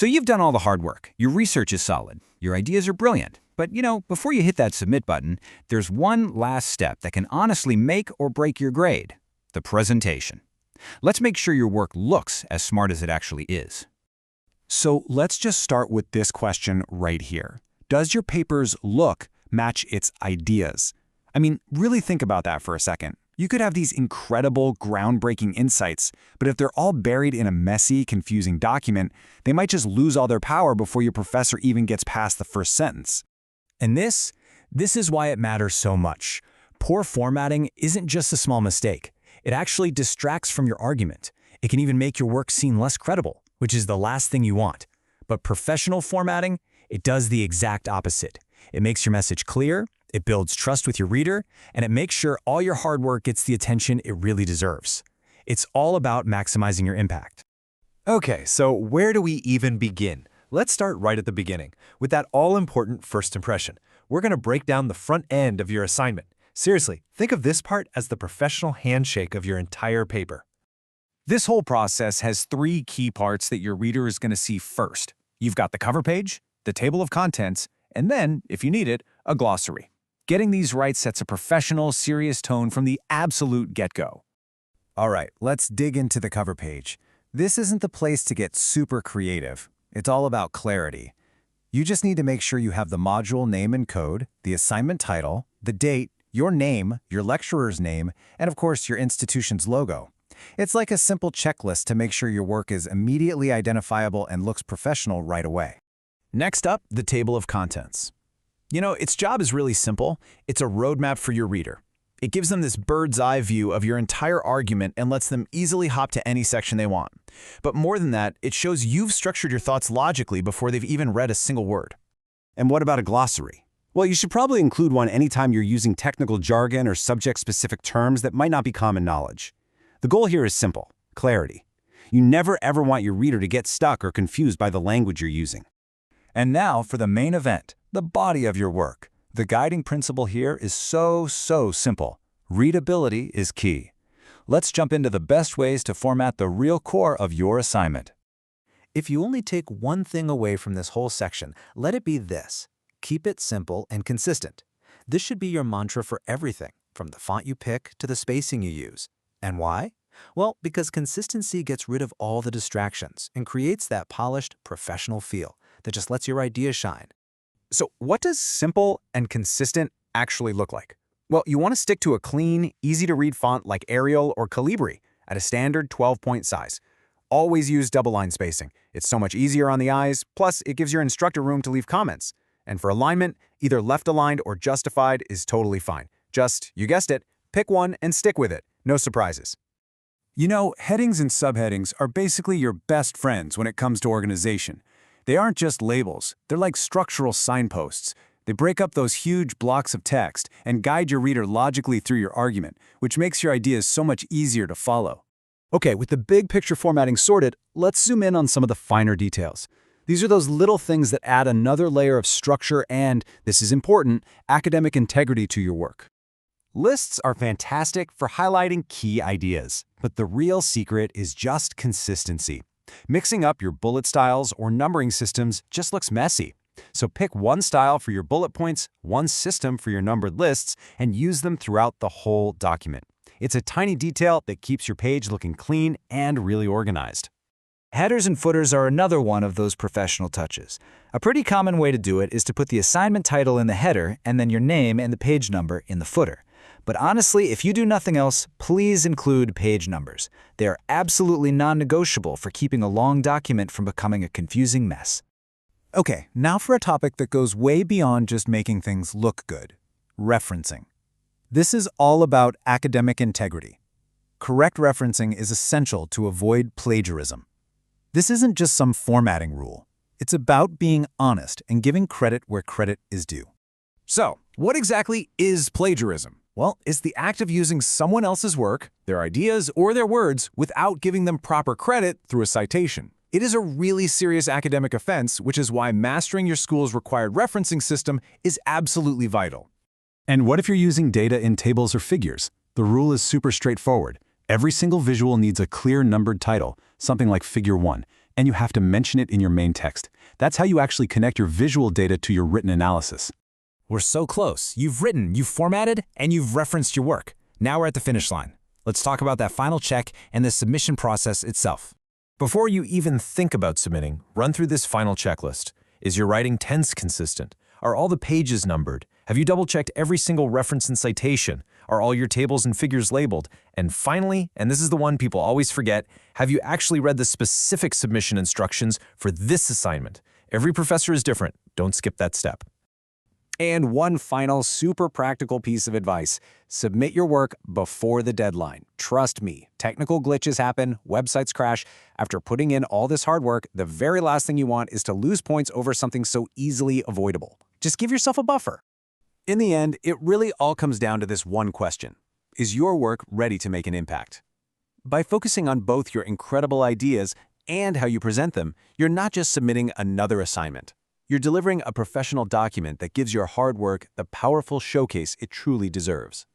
So you've done all the hard work. Your research is solid. Your ideas are brilliant. But, before you hit that submit button, there's one last step that can honestly make or break your grade: the presentation. Let's make sure your work looks as smart as it actually is. So let's just start with this question right here. Does your paper's look match its ideas? I mean, really think about that for a second. You could have these incredible, groundbreaking insights, but if they're all buried in a messy, confusing document, they might just lose all their power before your professor even gets past the first sentence. And this is why it matters so much. Poor formatting isn't just a small mistake. It actually distracts from your argument. It can even make your work seem less credible, which is the last thing you want. But professional formatting, it does the exact opposite. It makes your message clear, it builds trust with your reader, and it makes sure all your hard work gets the attention it really deserves. It's all about maximizing your impact. Okay, so where do we even begin? Let's start right at the beginning, with that all-important first impression. We're going to break down the front end of your assignment. Seriously, think of this part as the professional handshake of your entire paper. This whole process has 3 key parts that your reader is going to see first. You've got the cover page, the table of contents, and then, if you need it, a glossary. Getting these right sets a professional, serious tone from the absolute get-go. All right, let's dig into the cover page. This isn't the place to get super creative. It's all about clarity. You just need to make sure you have the module name and code, the assignment title, the date, your name, your lecturer's name, and of course your institution's logo. It's like a simple checklist to make sure your work is immediately identifiable and looks professional right away. Next up, the table of contents. Its job is really simple. It's a roadmap for your reader. It gives them this bird's eye view of your entire argument and lets them easily hop to any section they want. But more than that, it shows you've structured your thoughts logically before they've even read a single word. And what about a glossary? Well, you should probably include one anytime you're using technical jargon or subject-specific terms that might not be common knowledge. The goal here is simple: clarity. You never ever want your reader to get stuck or confused by the language you're using. And now for the main event, the body of your work. The guiding principle here is so simple. Readability is key. Let's jump into the best ways to format the real core of your assignment. If you only take one thing away from this whole section, let it be this: keep it simple and consistent. This should be your mantra for everything, from the font you pick to the spacing you use. And why? Well, because consistency gets rid of all the distractions and creates that polished, professional feel that just lets your ideas shine. So what does simple and consistent actually look like? Well, you want to stick to a clean, easy-to-read font like Arial or Calibri at a standard 12-point size. Always use double-line spacing. It's so much easier on the eyes, plus it gives your instructor room to leave comments. And for alignment, either left-aligned or justified is totally fine. Just, you guessed it, pick one and stick with it. No surprises. Headings and subheadings are basically your best friends when it comes to organization. They aren't just labels, they're like structural signposts. They break up those huge blocks of text and guide your reader logically through your argument, which makes your ideas so much easier to follow. Okay, with the big picture formatting sorted, let's zoom in on some of the finer details. These are those little things that add another layer of structure and, this is important, academic integrity to your work. Lists are fantastic for highlighting key ideas, but the real secret is just consistency. Mixing up your bullet styles or numbering systems just looks messy. So pick one style for your bullet points, one system for your numbered lists, and use them throughout the whole document. It's a tiny detail that keeps your page looking clean and really organized. Headers and footers are another one of those professional touches. A pretty common way to do it is to put the assignment title in the header and then your name and the page number in the footer. But honestly, if you do nothing else, please include page numbers. They are absolutely non-negotiable for keeping a long document from becoming a confusing mess. Okay, now for a topic that goes way beyond just making things look good: referencing. This is all about academic integrity. Correct referencing is essential to avoid plagiarism. This isn't just some formatting rule. It's about being honest and giving credit where credit is due. So, what exactly is plagiarism? Well, it's the act of using someone else's work, their ideas, or their words without giving them proper credit through a citation. It is a really serious academic offense, which is why mastering your school's required referencing system is absolutely vital. And what if you're using data in tables or figures? The rule is super straightforward. Every single visual needs a clear numbered title, something like Figure 1. and you have to mention it in your main text. That's how you actually connect your visual data to your written analysis. We're so close. You've written, you've formatted, and you've referenced your work. Now we're at the finish line. Let's talk about that final check and the submission process itself. Before you even think about submitting, run through this final checklist. Is your writing tense consistent? Are all the pages numbered? Have you double-checked every single reference and citation? Are all your tables and figures labeled? And finally, and this is the one people always forget, have you actually read the specific submission instructions for this assignment? Every professor is different. Don't skip that step. And one final super practical piece of advice. Submit your work before the deadline. Trust me, technical glitches happen, websites crash. After putting in all this hard work, the very last thing you want is to lose points over something so easily avoidable. Just give yourself a buffer. In the end, it really all comes down to this one question. Is your work ready to make an impact? By focusing on both your incredible ideas and how you present them, you're not just submitting another assignment. You're delivering a professional document that gives your hard work the powerful showcase it truly deserves.